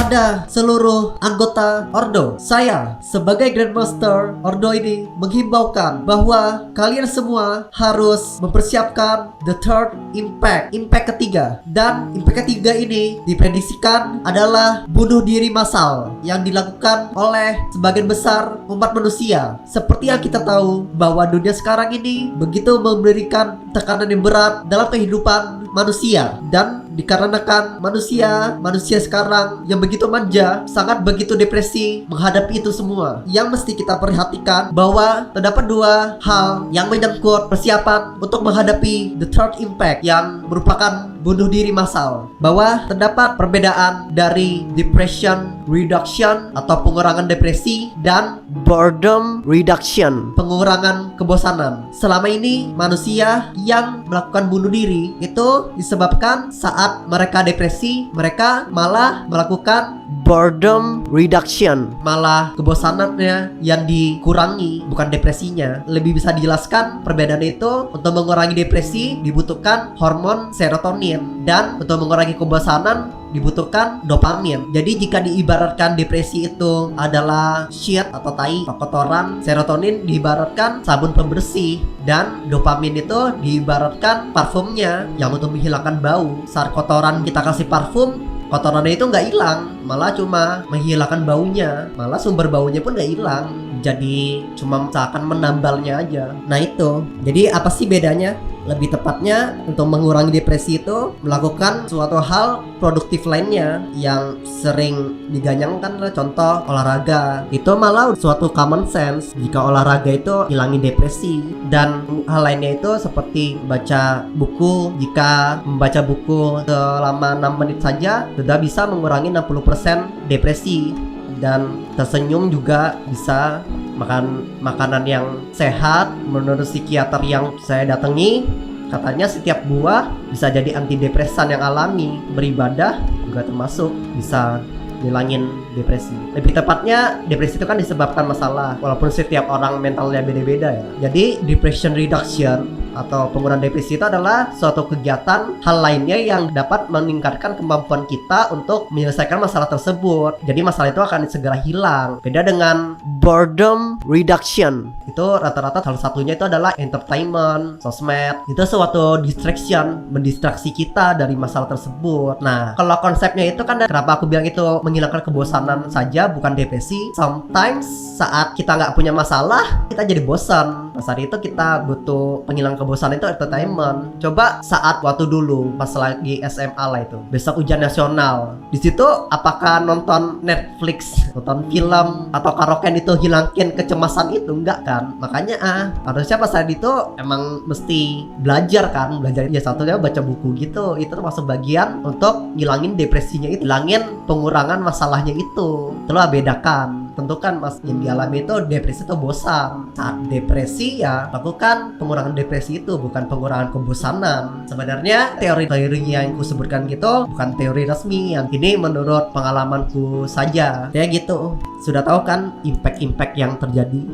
kepada seluruh anggota Ordo. Saya sebagai Grandmaster Ordo ini menghimbaukan bahwa kalian semua harus mempersiapkan the third impact ketiga. Dan impact ketiga ini diprediksikan adalah bunuh diri massal yang dilakukan oleh sebagian besar umat manusia. Seperti yang kita tahu bahwa dunia sekarang ini begitu memberikan tekanan yang berat dalam kehidupan manusia, dan dikarenakan manusia sekarang yang begitu manja, sangat begitu depresi menghadapi itu semua. Yang mesti kita perhatikan bahwa terdapat dua hal yang menyangkut persiapan untuk menghadapi the third impact yang merupakan bunuh diri massal. Bahwa terdapat perbedaan dari depression reduction atau pengurangan depresi dan boredom reduction, pengurangan kebosanan. Selama ini manusia yang melakukan bunuh diri itu disebabkan saat mereka depresi, mereka malah melakukan boredom reduction, malah kebosanannya yang dikurangi, bukan depresinya. Lebih bisa dijelaskan perbedaan itu, untuk mengurangi depresi dibutuhkan hormon serotonin, dan untuk mengurangi kebosanan dibutuhkan dopamin. Jadi jika diibaratkan depresi itu adalah shit atau tai atau kotoran, serotonin diibaratkan sabun pembersih, dan dopamin itu diibaratkan parfumnya yang untuk menghilangkan bau. Saat kotoran kita kasih parfum, kotorannya itu nggak hilang, malah cuma menghilangkan baunya, malah sumber baunya pun nggak hilang, jadi cuma seakan menambalnya aja. Nah itu, jadi apa sih bedanya? Lebih tepatnya untuk mengurangi depresi itu melakukan suatu hal produktif lainnya yang sering diganyangkan lah, contoh olahraga. Itu malah suatu common sense jika olahraga itu hilangin depresi. Dan hal lainnya itu seperti baca buku. Jika membaca buku selama 6 menit saja sudah bisa mengurangi 60% depresi. Dan tersenyum juga bisa, makan makanan yang sehat. Menurut psikiater yang saya datangi, katanya setiap buah bisa jadi antidepresan yang alami. Beribadah juga termasuk bisa ngilangin depresi. Lebih tepatnya depresi itu kan disebabkan masalah, walaupun setiap orang mentalnya beda-beda ya. Jadi depression reduction atau pengurangan depresi itu adalah suatu kegiatan hal lainnya yang dapat meningkatkan kemampuan kita untuk menyelesaikan masalah tersebut. Jadi masalah itu akan segera hilang. Beda dengan boredom reduction, itu rata-rata salah satunya itu adalah entertainment, sosmed. Itu suatu distraction, mendistraksi kita dari masalah tersebut. Nah, kalau konsepnya itu kan, kenapa aku bilang itu menghilangkan kebosanan saja, bukan depresi. Sometimes saat kita nggak punya masalah, kita jadi bosan. Nah, saat itu kita butuh penghilang kebosanan, itu entertainment. Coba saat waktu dulu pas lagi SMA lah, itu besok ujian nasional, di situ apakah nonton Netflix, nonton film atau karaoke itu hilangin kecemasan itu? Enggak kan. Makanya harusnya pas saat itu emang mesti belajar kan. Belajar ya, satunya baca buku gitu. Itu termasuk bagian untuk ngilangin depresinya itu, ngilangin pengurangan masalahnya itu. Itulah bedakan. Tentu kan mas, yang dialami itu depresi itu bosan. Saat depresi ya lakukan pengurangan depresi itu, bukan pengurangan kebosanan. Sebenarnya teori-teori yang ku sebutkan gitu bukan teori resmi, yang ini menurut pengalamanku saja. Ya gitu. Sudah tahu kan impact-impact yang terjadi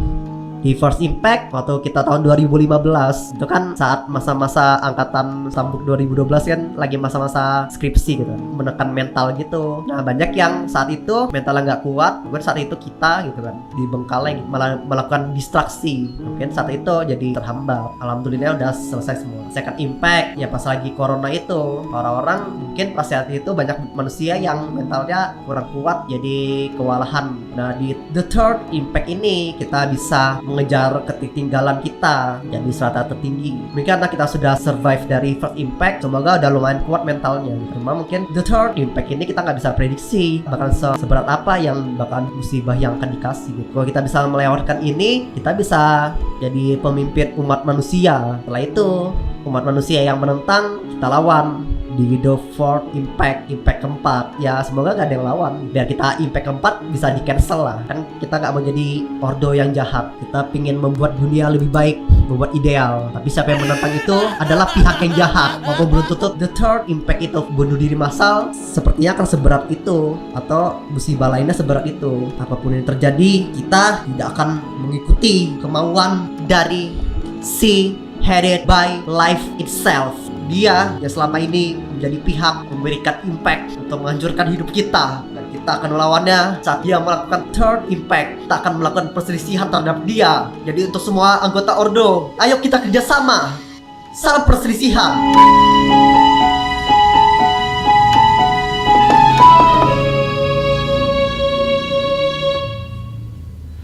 di First Impact waktu kita tahun 2015. Itu kan saat masa-masa angkatan Sambuk 2012 kan lagi masa-masa skripsi gitu, menekan mental gitu. Nah banyak yang saat itu mentalnya nggak kuat, mungkin saat itu kita gitu kan dibengkalai, malah melakukan distraksi, mungkin saat itu jadi terhambat. Alhamdulillah udah selesai semua. Second Impact ya pas lagi corona itu, orang-orang mungkin pas saat itu banyak manusia yang mentalnya kurang kuat, jadi kewalahan. Nah di the third impact ini kita bisa mengejar ketinggalan kita, jadi strata tertinggi. Mungkin karena kita sudah survive dari first impact, semoga udah lumayan kuat mentalnya. Karena mungkin the third impact ini kita nggak bisa prediksi bakal seberat apa yang bakal musibah yang akan dikasih gitu. Kalau kita bisa melewatkan ini, kita bisa jadi pemimpin umat manusia. Setelah itu umat manusia yang menentang kita lawan di the fourth impact keempat. Ya semoga gak ada yang lawan, biar kita impact keempat bisa di cancel lah. Kan kita gak mau jadi ordo yang jahat, kita pingin membuat dunia lebih baik, membuat ideal. Tapi siapa yang menentang itu adalah pihak yang jahat. Maupun belum tutup the third impact itu bunuh diri massal, sepertinya akan seberat itu, atau musibah lainnya seberat itu. Apapun yang terjadi, kita tidak akan mengikuti kemauan dari si headed by life itself. Dia yang selama ini menjadi pihak memberikan impact untuk menghancurkan hidup kita, dan kita kita akan melawannya saat dia melakukan third impact. Kita akan melakukan perselisihan terhadap dia. Jadi untuk semua anggota Ordo, ayo kita kerjasama. Salam perselisihan.